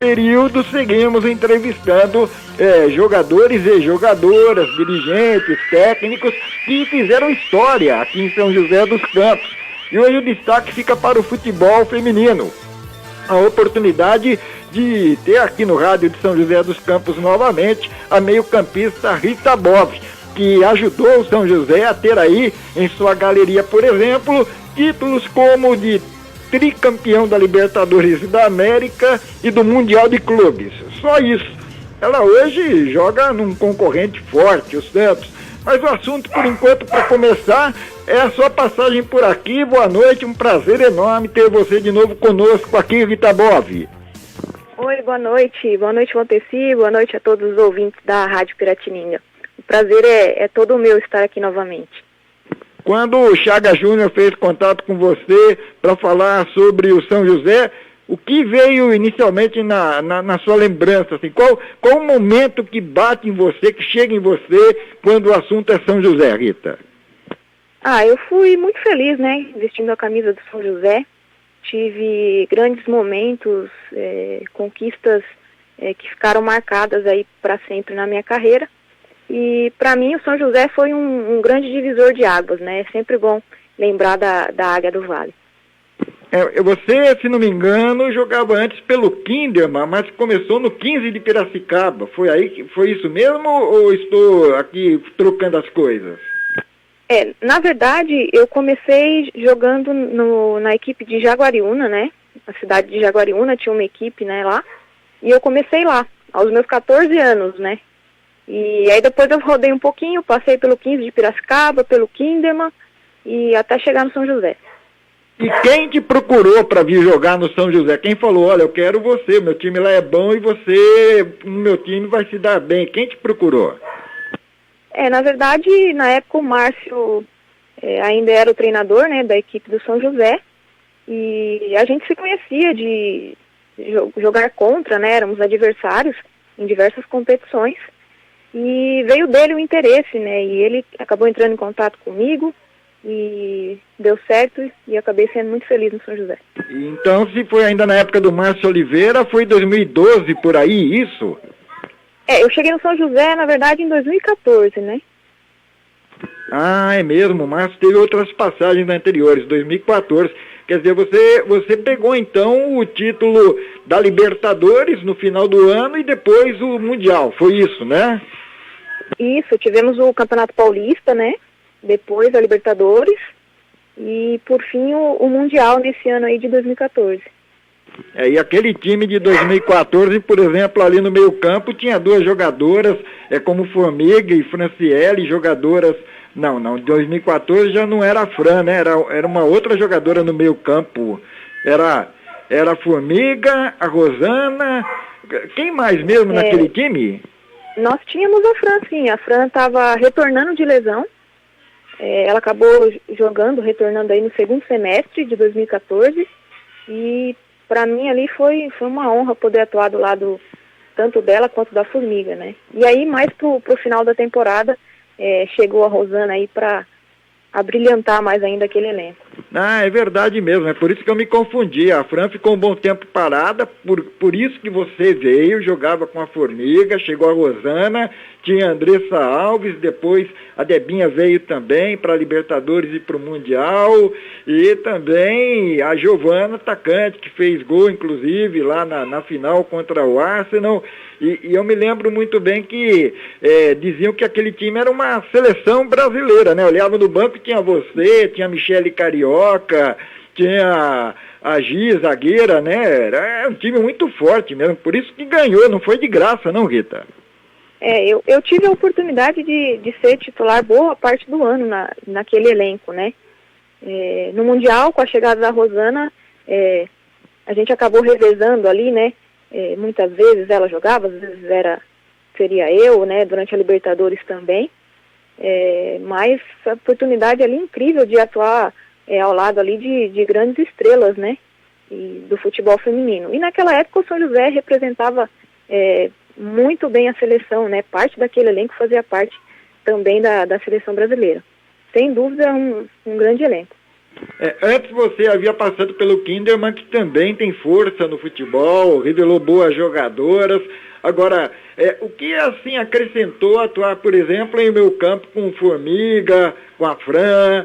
Período seguimos entrevistando jogadores e jogadoras, dirigentes, técnicos que fizeram história aqui em São José dos Campos. E hoje o destaque fica para o futebol feminino. A oportunidade de ter aqui no rádio de São José dos Campos novamente a meio-campista Rita Bove, que ajudou o São José a ter aí em sua galeria, por exemplo, títulos como de tricampeão da Libertadores da América e do Mundial de Clubes. Só isso. Ela hoje joga num concorrente forte, o Santos. Mas o assunto, por enquanto, para começar, é a sua passagem por aqui. Boa noite, um prazer enorme ter você de novo conosco aqui, Rita Bove. Oi, boa noite, Montesi, boa noite a todos os ouvintes da Rádio Piratininga. O prazer é todo meu estar aqui novamente. Quando o Chaga Júnior fez contato com você para falar sobre o São José, o que veio inicialmente na sua lembrança? Assim, qual o momento que bate em você, que chega em você, quando o assunto é São José, Rita? Eu fui muito feliz, né, vestindo a camisa do São José. Tive grandes momentos, conquistas que ficaram marcadas aí para sempre na minha carreira. E para mim o São José foi um grande divisor de águas, né? É sempre bom lembrar da Águia do Vale. Você, se não me engano, jogava antes pelo Kinderman, mas começou no 15 de Piracicaba. Foi isso mesmo ou estou aqui trocando as coisas? Na verdade, eu comecei jogando na equipe de Jaguariúna, né? Na cidade de Jaguariúna tinha uma equipe, né, lá. E eu comecei lá, aos meus 14 anos, né? E aí depois eu rodei um pouquinho, passei pelo 15 de Piracicaba, pelo Kinderman e até chegar no São José. E quem te procurou para vir jogar no São José? Quem falou, olha, eu quero você, meu time lá é bom e você no meu time vai se dar bem. Quem te procurou? Na verdade, na época o Márcio ainda era o treinador, né, da equipe do São José. E a gente se conhecia de jogar contra, né, éramos adversários em diversas competições. E veio dele o interesse, né, e ele acabou entrando em contato comigo e deu certo e acabei sendo muito feliz no São José. Então, se foi ainda na época do Márcio Oliveira, foi 2012 por aí, isso? Eu cheguei no São José, na verdade, em 2014, né? É mesmo, o Márcio teve outras passagens anteriores, 2014. Quer dizer, você pegou então o título da Libertadores no final do ano e depois o Mundial, foi isso, né? Isso, tivemos o Campeonato Paulista, né? Depois a Libertadores e por fim o Mundial nesse ano aí de 2014. E aquele time de 2014, por exemplo, ali no meio campo tinha duas jogadoras, como Formiga e Franciele, jogadoras. Não, em 2014 já não era a Fran, né? Era uma outra jogadora no meio campo. Era a Formiga, a Rosana. Quem mais mesmo naquele time? Nós tínhamos a Fran, sim. A Fran estava retornando de lesão. Ela acabou retornando aí no segundo semestre de 2014. E para mim ali foi uma honra poder atuar do lado tanto dela quanto da Formiga, né? E aí mais pro final da temporada chegou a Rosana aí para abrilhantar mais ainda aquele elenco. É verdade mesmo, é por isso que eu me confundi. A Fran ficou um bom tempo parada, por isso que você veio, jogava com a Formiga, chegou a Rosana, tinha a Andressa Alves, depois a Debinha veio também para a Libertadores e para o Mundial, e também a Giovana, atacante, que fez gol, inclusive, lá na final contra o Arsenal. E eu me lembro muito bem que diziam que aquele time era uma seleção brasileira, né? Olhava no banco, tinha você, tinha a Michele Carioca, tinha a Gi, zagueira, né? Era um time muito forte mesmo, por isso que ganhou, não foi de graça não, Rita? Eu tive a oportunidade de ser titular boa parte do ano naquele elenco, né? No Mundial, com a chegada da Rosana, a gente acabou revezando ali, né? Muitas vezes ela jogava, às vezes seria eu, né, durante a Libertadores também, mas a oportunidade ali incrível de atuar ao lado ali de grandes estrelas, né, do futebol feminino. E naquela época o São José representava muito bem a seleção, né, parte daquele elenco fazia parte também da seleção brasileira. Sem dúvida um grande elenco. Antes você havia passado pelo Kinderman, que também tem força no futebol, revelou boas jogadoras. Agora, o que assim acrescentou atuar, por exemplo, em meu campo com o Formiga, com a Fran,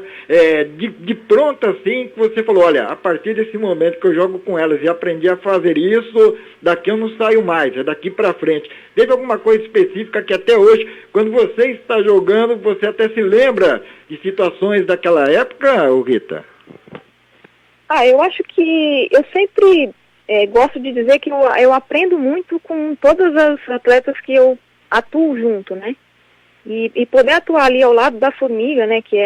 de pronto assim, que você falou, olha, a partir desse momento que eu jogo com elas e aprendi a fazer isso, daqui eu não saio mais, é daqui pra frente. Teve alguma coisa específica que até hoje, quando você está jogando, você até se lembra de situações daquela época, Rita? Eu acho que eu sempre gosto de dizer que eu aprendo muito com todas as atletas que eu atuo junto, né? E poder atuar ali ao lado da Formiga, né, que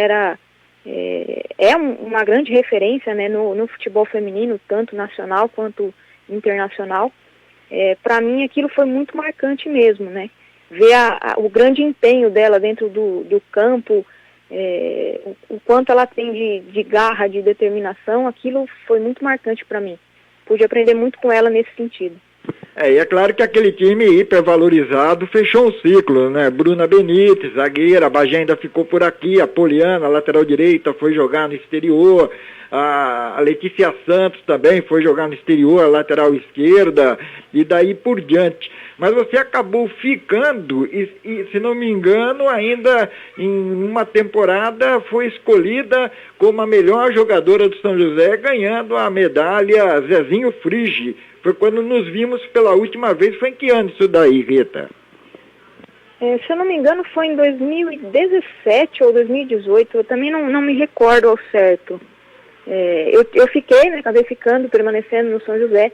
uma grande referência, né, no futebol feminino, tanto nacional quanto internacional, para mim aquilo foi muito marcante mesmo, né? Ver o grande empenho dela dentro do campo, o quanto ela tem de garra, de determinação, aquilo foi muito marcante para mim. Pude aprender muito com ela nesse sentido. E é claro que aquele time hipervalorizado fechou um ciclo, né? Bruna Benítez, zagueira, a Bagé ainda ficou por aqui, a Poliana, lateral direita, foi jogar no exterior, a Letícia Santos também foi jogar no exterior, a lateral esquerda, e daí por diante. Mas você acabou ficando, e se não me engano, ainda em uma temporada foi escolhida como a melhor jogadora do São José, ganhando a medalha Zezinho Frigi. Foi quando nos vimos pela última vez. Foi em que ano isso daí, Rita? Se eu não me engano, foi em 2017 ou 2018. Eu também não me recordo ao certo. Eu fiquei, né, acabei ficando, permanecendo no São José.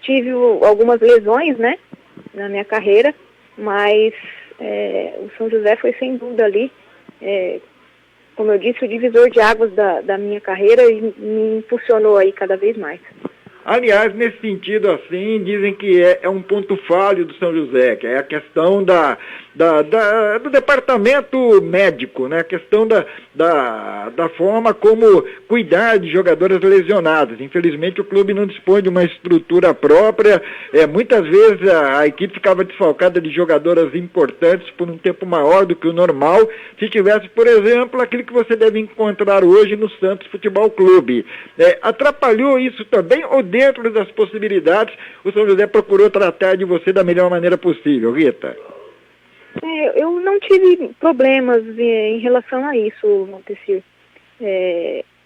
Tive algumas lesões, né, na minha carreira, mas o São José foi sem dúvida ali, como eu disse, o divisor de águas da minha carreira e me impulsionou aí cada vez mais. Aliás, nesse sentido, assim, dizem que é um ponto falho do São José, que é a questão do departamento médico, né? A questão da forma como cuidar de jogadoras lesionadas. Infelizmente, o clube não dispõe de uma estrutura própria. Muitas vezes a equipe ficava desfalcada de jogadoras importantes por um tempo maior do que o normal, se tivesse, por exemplo, aquilo que você deve encontrar hoje no Santos Futebol Clube. Atrapalhou isso também, ou dentro das possibilidades, o São José procurou tratar de você da melhor maneira possível, Rita? Eu não tive problemas em relação a isso, Montesir.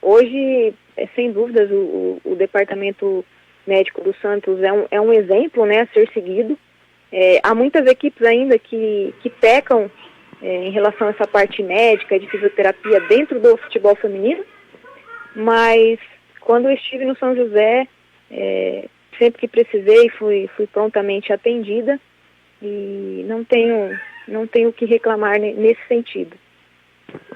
Hoje, sem dúvidas, o departamento médico do Santos é um exemplo, né, a ser seguido. Há muitas equipes ainda que pecam em relação a essa parte médica de fisioterapia dentro do futebol feminino, mas quando eu estive no São José, sempre que precisei, fui prontamente atendida e não tenho o que reclamar nesse sentido.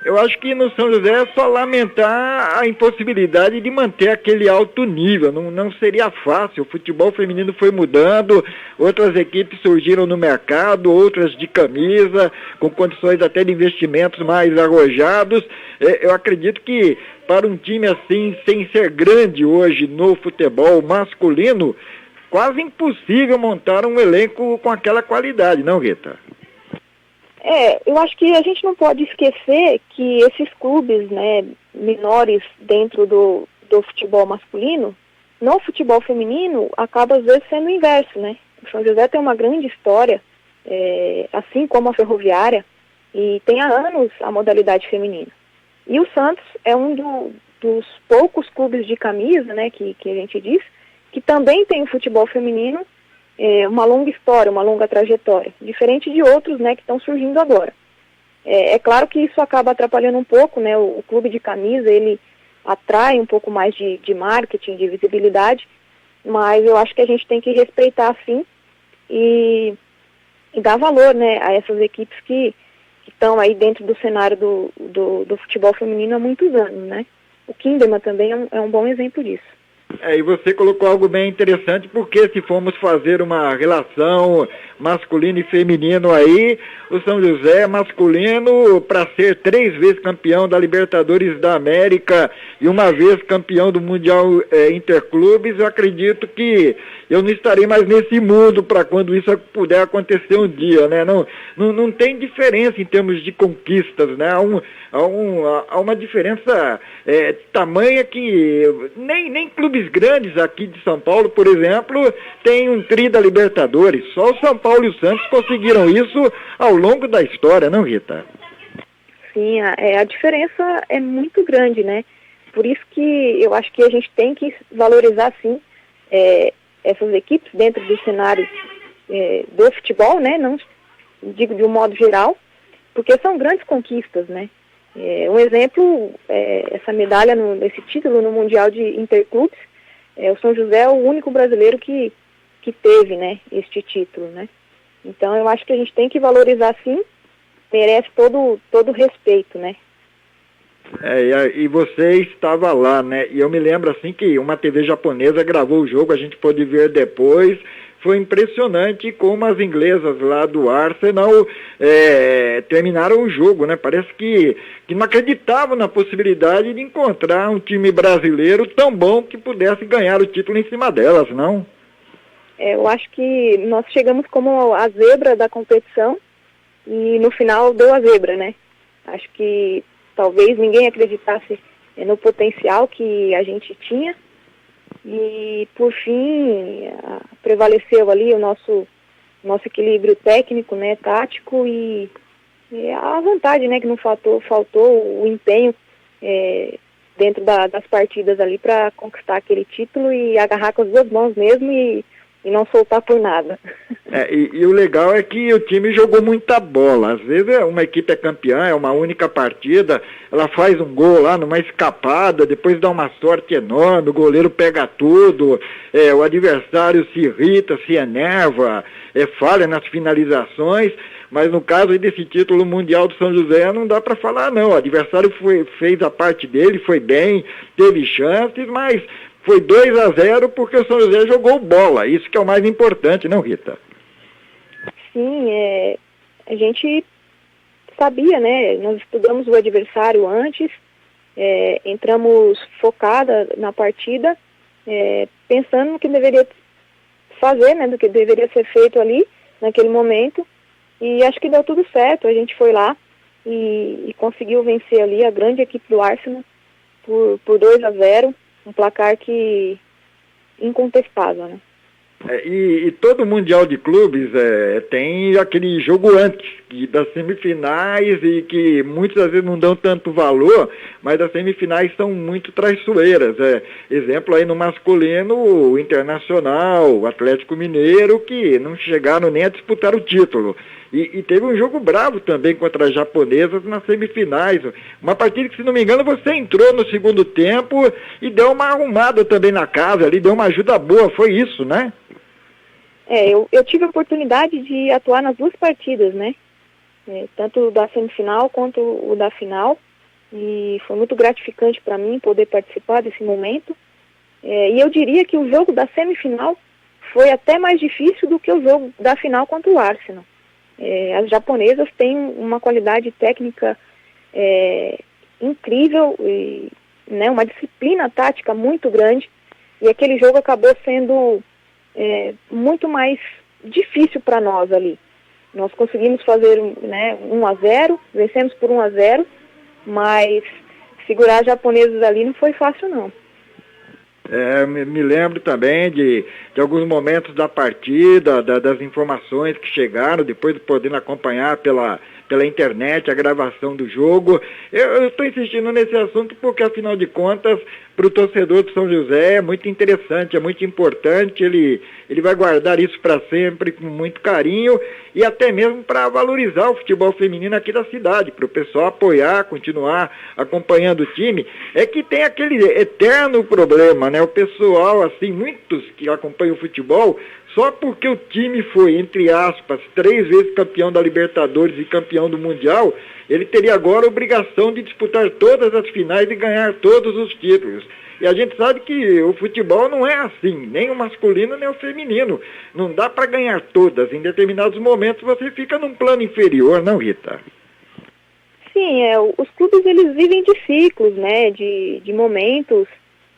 Eu acho que no São José é só lamentar a impossibilidade de manter aquele alto nível. Não seria fácil. O futebol feminino foi mudando, outras equipes surgiram no mercado, outras de camisa, com condições até de investimentos mais arrojados. Eu acredito que para um time assim, sem ser grande hoje no futebol masculino, quase impossível montar um elenco com aquela qualidade, não, Rita? Eu acho que a gente não pode esquecer que esses clubes, né, menores dentro do futebol masculino, no futebol feminino, acaba às vezes sendo o inverso, né? O São José tem uma grande história, assim como a Ferroviária, e tem há anos a modalidade feminina. E o Santos é um dos poucos clubes de camisa, né, que a gente diz, que também tem o futebol feminino, uma longa história, uma longa trajetória, diferente de outros, né, que estão surgindo agora. É claro que isso acaba atrapalhando um pouco, né, o clube de camisa, ele atrai um pouco mais de marketing, de visibilidade, mas eu acho que a gente tem que respeitar, sim, e dar valor, né, a essas equipes que estão aí dentro do cenário do futebol feminino há muitos anos, né. O Kinderman também é um bom exemplo disso. E você colocou algo bem interessante, porque se formos fazer uma relação masculino e feminino aí, o São José masculino, para ser 3 vezes campeão da Libertadores da América e uma vez campeão do Mundial Interclubes, eu acredito que eu não estarei mais nesse mundo para quando isso puder acontecer um dia, né? Não tem diferença em termos de conquistas, né? Há uma diferença tamanha que nem clubes grandes aqui de São Paulo, por exemplo, tem um tri da Libertadores. Só o São Paulo e o Santos conseguiram isso ao longo da história, não, Rita? Sim, a diferença é muito grande, né? Por isso que eu acho que a gente tem que valorizar, sim, essas equipes dentro do cenário do futebol, né? Não digo de um modo geral, porque são grandes conquistas, né? Um exemplo, essa medalha, esse título no Mundial de Interclubes, o São José é o único brasileiro que teve, né, este título, né? Então eu acho que a gente tem que valorizar, sim, merece todo respeito, né? E você estava lá, né? E eu me lembro assim que uma TV japonesa gravou o jogo, a gente pôde ver depois. Foi impressionante como as inglesas lá do Arsenal terminaram o jogo, né? Parece que não acreditavam na possibilidade de encontrar um time brasileiro tão bom que pudesse ganhar o título em cima delas, não? Eu acho que nós chegamos como a zebra da competição e no final deu a zebra, né? Acho que talvez ninguém acreditasse no potencial que a gente tinha. E, por fim, prevaleceu ali o nosso equilíbrio técnico, né, tático e a vontade, né, que não faltou o empenho dentro das partidas ali para conquistar aquele título e agarrar com as 2 mãos mesmo e não soltar por nada. E o legal é que o time jogou muita bola. Às vezes uma equipe é campeã, é uma única partida, ela faz um gol lá numa escapada, depois dá uma sorte enorme, o goleiro pega tudo, o adversário se irrita, se enerva, falha nas finalizações, mas no caso desse título mundial do São José não dá para falar não, o adversário fez a parte dele, foi bem, teve chances, mas foi 2-0 porque o São José jogou bola, isso que é o mais importante, não, Rita? Sim, a gente sabia, né? Nós estudamos o adversário antes, entramos focada na partida, pensando no que deveria fazer, né? Do que deveria ser feito ali, naquele momento, e acho que deu tudo certo. A gente foi lá e conseguiu vencer ali a grande equipe do Arsenal por 2-0. Um placar que incontestável, né? E todo Mundial de Clubes tem aquele jogo antes das semifinais e que muitas vezes não dão tanto valor, mas as semifinais são muito traiçoeiras. Exemplo aí no masculino, o Internacional, o Atlético Mineiro, que não chegaram nem a disputar o título. E teve um jogo bravo também contra as japonesas nas semifinais. Uma partida que, se não me engano, você entrou no segundo tempo e deu uma arrumada também na casa ali, deu uma ajuda boa, foi isso, né? Eu tive a oportunidade de atuar nas 2 partidas, né? Tanto da semifinal quanto o da final. E foi muito gratificante para mim poder participar desse momento. E eu diria que o jogo da semifinal foi até mais difícil do que o jogo da final contra o Arsenal. As japonesas têm uma qualidade técnica incrível e, né, uma disciplina tática muito grande, e aquele jogo acabou sendo muito mais difícil para nós ali. Nós conseguimos fazer 1-0, vencemos por 1-0, mas segurar as japonesas ali não foi fácil não. Me lembro também de alguns momentos da partida, das informações que chegaram, depois de podendo acompanhar pela internet a gravação do jogo. Eu estou insistindo nesse assunto porque, afinal de contas, para o torcedor do São José é muito interessante, é muito importante, ele vai guardar isso para sempre com muito carinho e até mesmo para valorizar o futebol feminino aqui da cidade, para o pessoal apoiar, continuar acompanhando o time. É que tem aquele eterno problema, né? O pessoal, assim, muitos que acompanham o futebol, só porque o time foi, entre aspas, 3 vezes campeão da Libertadores e campeão do Mundial, ele teria agora a obrigação de disputar todas as finais e ganhar todos os títulos. E a gente sabe que o futebol não é assim, nem o masculino nem o feminino. Não dá para ganhar todas. Em determinados momentos você fica num plano inferior, não, Rita? Sim, os clubes eles vivem de ciclos, né, de momentos.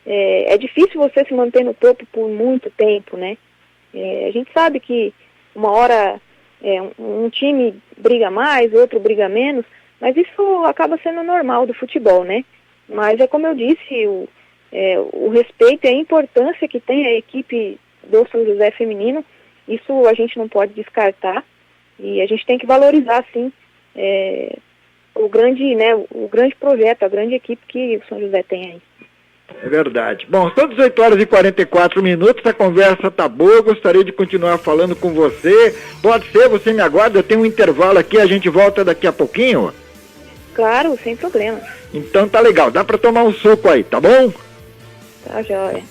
É difícil você se manter no topo por muito tempo, né? A gente sabe que uma hora um time briga mais, outro briga menos, mas isso acaba sendo normal do futebol, né? Mas é como eu disse, o respeito e a importância que tem a equipe do São José feminino, isso a gente não pode descartar e a gente tem que valorizar, sim, o grande projeto, a grande equipe que o São José tem aí. É verdade. Bom, são 18 horas e 44 minutos, a conversa tá boa, gostaria de continuar falando com você. Pode ser, você me aguarda, eu tenho um intervalo aqui, a gente volta daqui a pouquinho? Claro, sem problema. Então tá legal, dá pra tomar um suco aí, tá bom? Tá jóia.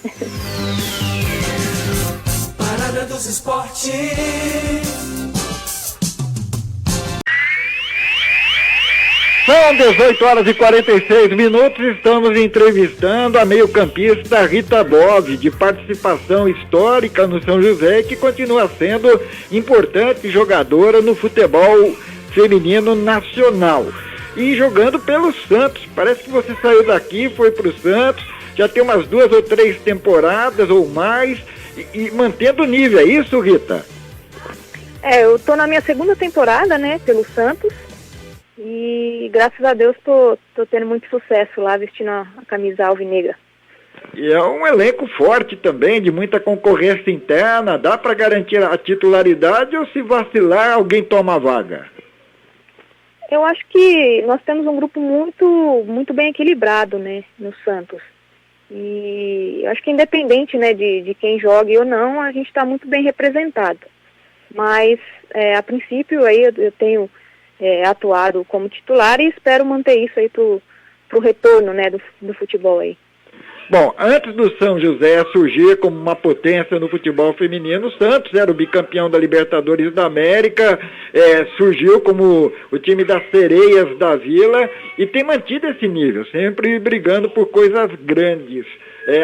Parada dos Esportes. São 18 horas e 46 minutos, estamos entrevistando a meio-campista Rita Bove, de participação histórica no São José, que continua sendo importante jogadora no futebol feminino nacional. E jogando pelo Santos, parece que você saiu daqui, foi pro Santos, já tem umas 2 ou 3 temporadas ou mais, e mantendo o nível, é isso, Rita? Eu tô na minha 2ª temporada, né, pelo Santos. E graças a Deus tô tendo muito sucesso lá, vestindo a camisa alvinegra. E é um elenco forte também, de muita concorrência interna. Dá para garantir a titularidade ou se vacilar alguém toma a vaga? Eu acho que nós temos um grupo muito bem equilibrado, né, no Santos. E eu acho que independente, né, de quem jogue ou não, a gente está muito bem representado. Mas a princípio aí eu tenho atuado como titular e espero manter isso aí pro retorno, né, do futebol aí. Bom, antes do São José surgir como uma potência no futebol feminino, o Santos era o bicampeão da Libertadores da América, surgiu como o time das sereias da Vila e tem mantido esse nível, sempre brigando por coisas grandes.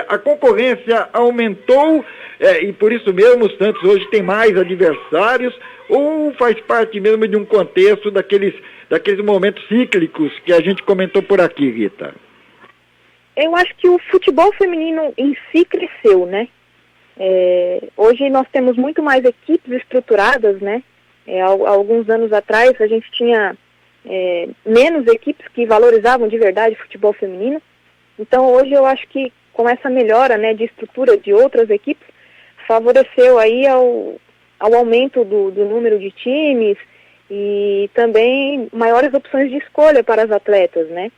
A concorrência aumentou e por isso mesmo o Santos hoje tem mais adversários, ou faz parte mesmo de um contexto daqueles momentos cíclicos que a gente comentou por aqui, Rita? Eu acho que o futebol feminino em si cresceu, né? Hoje nós temos muito mais equipes estruturadas, né? Há alguns anos atrás a gente tinha menos equipes que valorizavam de verdade o futebol feminino. Então hoje eu acho que com essa melhora, né, de estrutura de outras equipes, favoreceu aí ao aumento do número de times e também maiores opções de escolha para as atletas, né?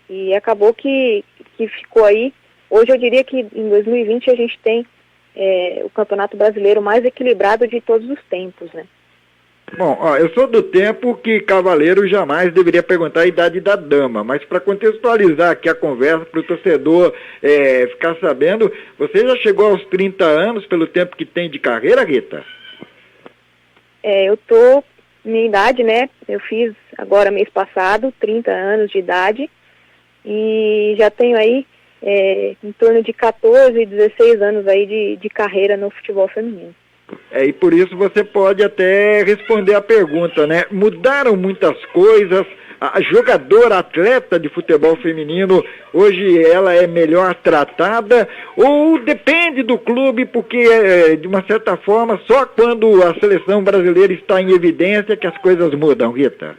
E acabou que ficou aí. Hoje eu diria que em 2020 a gente tem o Campeonato Brasileiro mais equilibrado de todos os tempos, né? Bom, eu sou do tempo que cavaleiro jamais deveria perguntar a idade da dama, mas para contextualizar aqui a conversa, para o torcedor ficar sabendo, você já chegou aos 30 anos pelo tempo que tem de carreira, Rita? Eu minha idade, né, eu fiz agora mês passado, 30 anos de idade, e já tenho aí em torno de 14, 16 anos aí de carreira no futebol feminino. E por isso você pode até responder a pergunta, né? Mudaram muitas coisas, a jogadora, atleta de futebol feminino, hoje ela é melhor tratada ou depende do clube, porque de uma certa forma só quando a seleção brasileira está em evidência que as coisas mudam, Rita?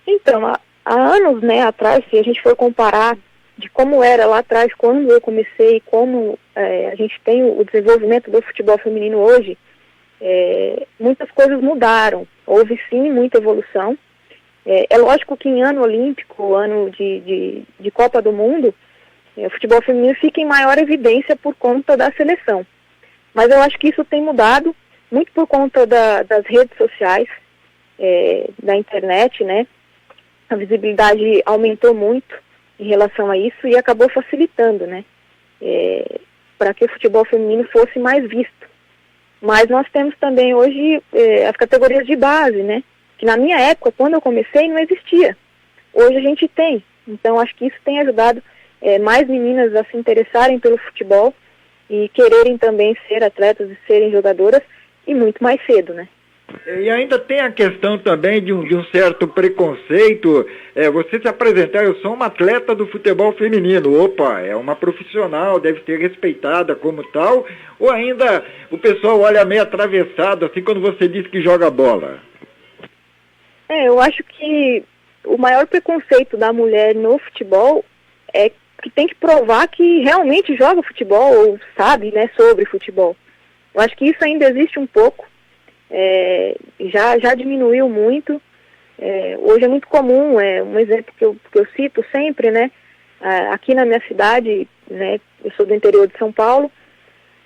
Então, há anos, né, atrás, se a gente for comparar de como era lá atrás, quando eu comecei, como a gente tem o desenvolvimento do futebol feminino hoje, muitas coisas mudaram. Houve sim muita evolução. É lógico que em ano olímpico, ano de Copa do Mundo, o futebol feminino fica em maior evidência por conta da seleção. Mas eu acho que isso tem mudado, muito por conta das redes sociais, da internet, né? A visibilidade aumentou muito em relação a isso e acabou facilitando, né? Para que o futebol feminino fosse mais visto. Mas nós temos também hoje as categorias de base, né? Que na minha época, quando eu comecei, não existia. Hoje a gente tem. Então acho que isso tem ajudado mais meninas a se interessarem pelo futebol e quererem também ser atletas e serem jogadoras, e muito mais cedo, né? E ainda tem a questão também de um certo preconceito. Você se apresentar, eu sou uma atleta do futebol feminino, opa, é uma profissional, deve ser respeitada como tal, ou ainda o pessoal olha meio atravessado, assim, quando você diz que joga bola? Eu acho que o maior preconceito da mulher no futebol é que tem que provar que realmente joga futebol ou sabe, né, sobre futebol. Eu acho que isso ainda existe um pouco, já diminuiu muito. Hoje é muito comum, um exemplo que eu cito sempre, né, aqui na minha cidade, né, eu sou do interior de São Paulo,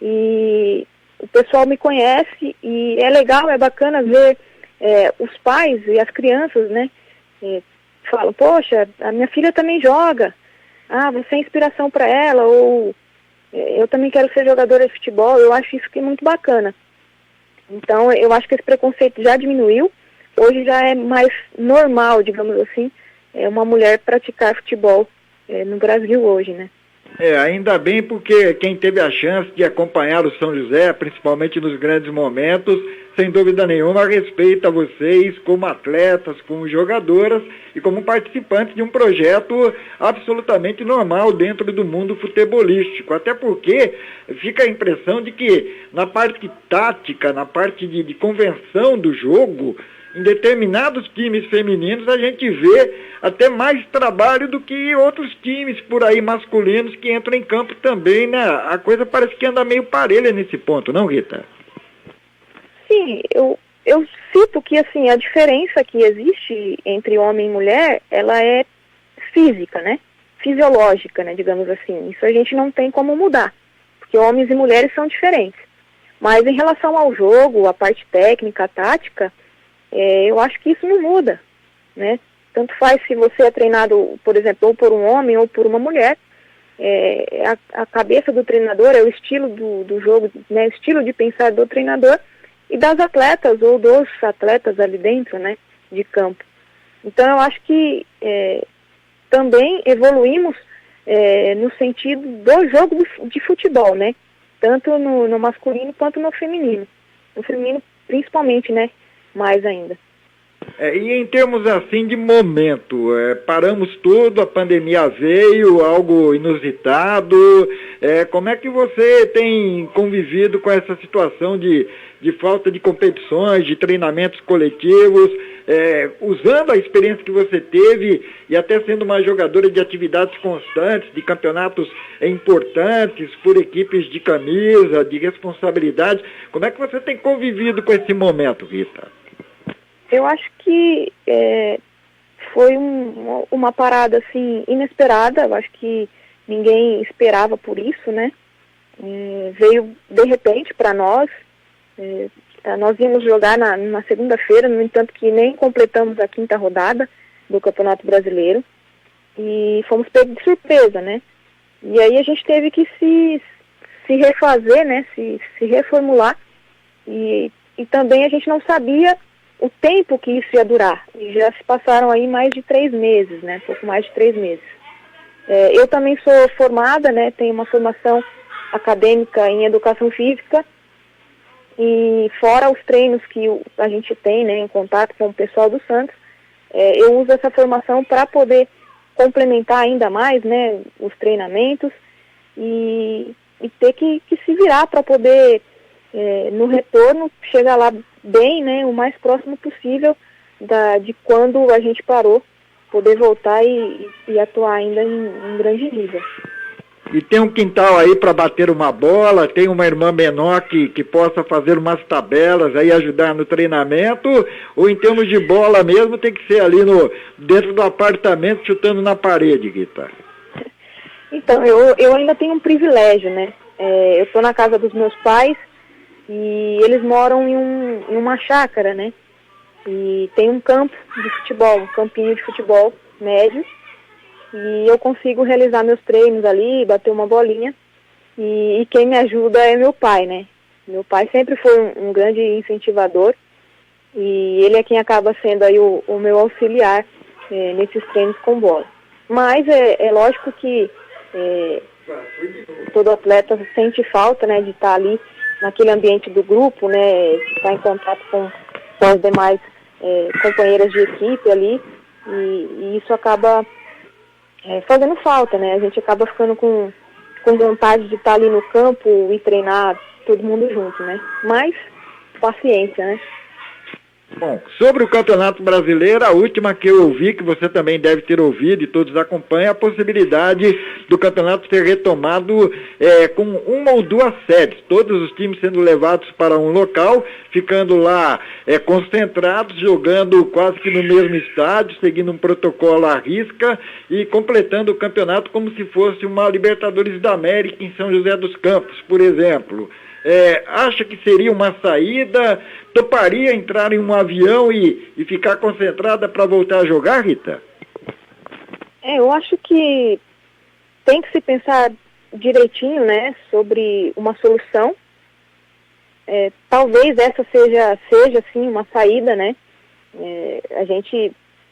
e o pessoal me conhece, e é legal, é bacana ver os pais e as crianças, né, falam, poxa, a minha filha também joga, você é inspiração para ela, ou eu também quero ser jogadora de futebol. Eu acho isso que é muito bacana. Então, eu acho que esse preconceito já diminuiu, hoje já é mais normal, digamos assim, uma mulher praticar futebol no Brasil hoje, né? Ainda bem, porque quem teve a chance de acompanhar o São José, principalmente nos grandes momentos, sem dúvida nenhuma, respeita vocês como atletas, como jogadoras e como participantes de um projeto absolutamente normal dentro do mundo futebolístico. Até porque fica a impressão de que na parte tática, na parte de convenção do jogo, em determinados times femininos a gente vê até mais trabalho do que outros times por aí masculinos que entram em campo também, né? A coisa parece que anda meio parelha nesse ponto, não, Rita? Sim, eu cito que, assim, a diferença que existe entre homem e mulher, ela é física, né? Fisiológica, né, digamos assim. Isso a gente não tem como mudar, porque homens e mulheres são diferentes. Mas em relação ao jogo, a parte técnica, a tática, eu acho que isso não muda, né? Tanto faz se você é treinado, por exemplo, ou por um homem ou por uma mulher, a cabeça do treinador, é o estilo do jogo, né? O estilo de pensar do treinador e das atletas ou dos atletas ali dentro, né? De campo. Então eu acho que também evoluímos no sentido do jogo de futebol, né? Tanto no masculino quanto no feminino. No feminino principalmente, né? Mais ainda. E em termos assim de momento, paramos tudo, a pandemia veio, algo inusitado, como é que você tem convivido com essa situação de falta de competições, de treinamentos coletivos, usando a experiência que você teve e até sendo uma jogadora de atividades constantes, de campeonatos importantes, por equipes de camisa, de responsabilidade, como é que você tem convivido com esse momento, Rita? Eu acho que foi uma parada, assim, inesperada. Eu acho que ninguém esperava por isso, né? Veio de repente para nós. Nós íamos jogar na segunda-feira, no entanto que nem completamos a 5ª rodada do Campeonato Brasileiro. E fomos pegos de surpresa, né? E aí a gente teve que se refazer, né? Se reformular. E também a gente não sabia o tempo que isso ia durar. E já se passaram aí mais de 3 meses, né? Pouco mais de 3 meses. Eu também sou formada, né? Tenho uma formação acadêmica em educação física. E fora os treinos que a gente tem, né? Em contato com o pessoal do Santos, eu uso essa formação para poder complementar ainda mais, né? Os treinamentos e ter que se virar para poder, no retorno, chegar lá bem, né, o mais próximo possível de quando a gente parou, poder voltar e atuar ainda em grande nível. E tem um quintal aí para bater uma bola, tem uma irmã menor que possa fazer umas tabelas aí, ajudar no treinamento, ou em termos de bola mesmo, tem que ser ali dentro do apartamento, chutando na parede, Rita? Então, eu ainda tenho um privilégio, né? Eu estou na casa dos meus pais, e eles moram em uma chácara, né? E tem um campo de futebol, um campinho de futebol médio. E eu consigo realizar meus treinos ali, bater uma bolinha. E quem me ajuda é meu pai, né? Meu pai sempre foi um grande incentivador. E ele é quem acaba sendo aí o meu auxiliar nesses treinos com bola. Mas é lógico que todo atleta sente falta, né, de estar ali naquele ambiente do grupo, né, estar em contato com as demais companheiras de equipe ali, e isso acaba fazendo falta, né, a gente acaba ficando com vontade de estar ali no campo e treinar todo mundo junto, né, mas paciência, né. Bom, sobre o Campeonato Brasileiro, a última que eu ouvi, que você também deve ter ouvido e todos acompanham, a possibilidade do campeonato ser retomado com uma ou duas sedes, todos os times sendo levados para um local, ficando lá concentrados, jogando quase que no mesmo estádio, seguindo um protocolo à risca e completando o campeonato como se fosse uma Libertadores da América em São José dos Campos, por exemplo. Acha que seria uma saída? Toparia entrar em um avião e ficar concentrada para voltar a jogar, Rita? Eu acho que tem que se pensar direitinho, né, sobre uma solução. Talvez essa seja sim uma saída, né? A gente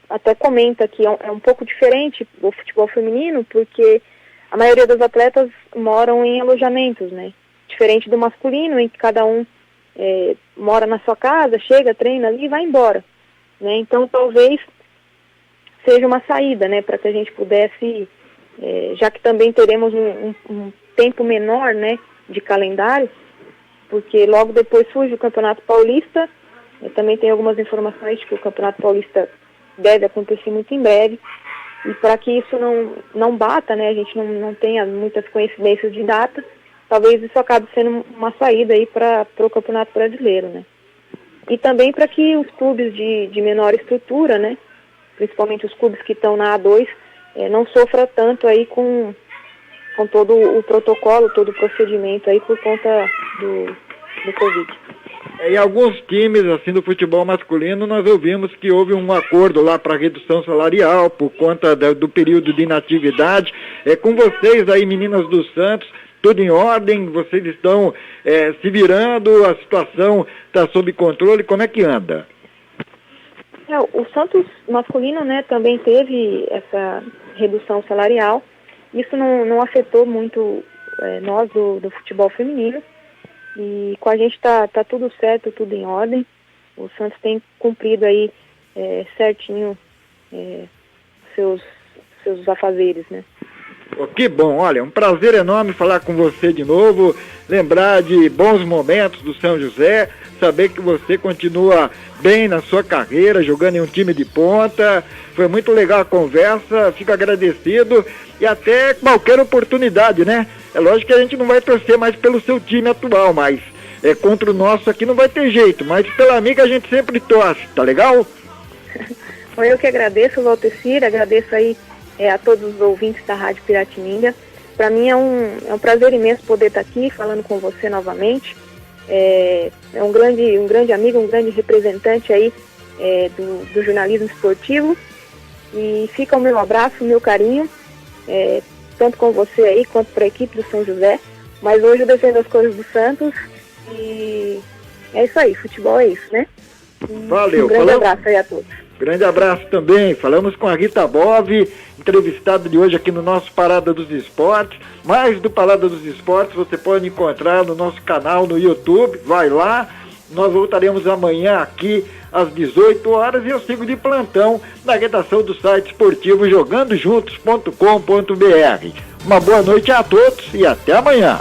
até comenta que é um pouco diferente o futebol feminino, porque a maioria dos atletas moram em alojamentos, né? Diferente do masculino, em que cada um mora na sua casa, chega, treina ali e vai embora, né? Então talvez seja uma saída, né, para que a gente pudesse, já que também teremos um tempo menor, né, de calendário, porque logo depois surge o Campeonato Paulista. Também tem algumas informações de que o Campeonato Paulista deve acontecer muito em breve, e para que isso não bata, né, a gente não tenha muitas coincidências de data, talvez isso acabe sendo uma saída aí para o Campeonato Brasileiro, né? E também para que os clubes de menor estrutura, né, principalmente os clubes que estão na A2, não sofram tanto aí com todo o protocolo, todo o procedimento aí por conta do Covid. Em alguns times, assim, do futebol masculino, nós ouvimos que houve um acordo lá para redução salarial por conta do período de inatividade. Com vocês aí, meninas do Santos, tudo em ordem? Vocês estão se virando? A situação está sob controle? Como é que anda? O Santos masculino, né, também teve essa redução salarial. Isso não afetou muito nós do futebol feminino. E com a gente está tudo certo, tudo em ordem. O Santos tem cumprido aí certinho seus afazeres, né? Que bom, olha, um prazer enorme falar com você de novo, lembrar de bons momentos do São José, saber que você continua bem na sua carreira, jogando em um time de ponta. Foi muito legal a conversa, fico agradecido e até qualquer oportunidade, né? É lógico que a gente não vai torcer mais pelo seu time atual, mas contra o nosso aqui não vai ter jeito, mas pela amiga a gente sempre torce, tá legal? Eu que agradeço, Valtecir, agradeço aí a todos os ouvintes da Rádio Piratininga. Para mim é um prazer imenso poder estar aqui falando com você novamente. É um grande amigo, um grande representante aí do jornalismo esportivo. E fica o meu abraço, o meu carinho, tanto com você aí quanto para a equipe do São José. Mas hoje eu defendo as cores do Santos e é isso aí, futebol é isso, né? Valeu. Um grande abraço aí a todos. Grande abraço também. Falamos com a Rita Bove, entrevistada de hoje aqui no nosso Parada dos Esportes. Mais do Parada dos Esportes você pode encontrar no nosso canal no YouTube. Vai lá. Nós voltaremos amanhã aqui às 18 horas e eu sigo de plantão na redação do site esportivo jogandojuntos.com.br. Uma boa noite a todos e até amanhã.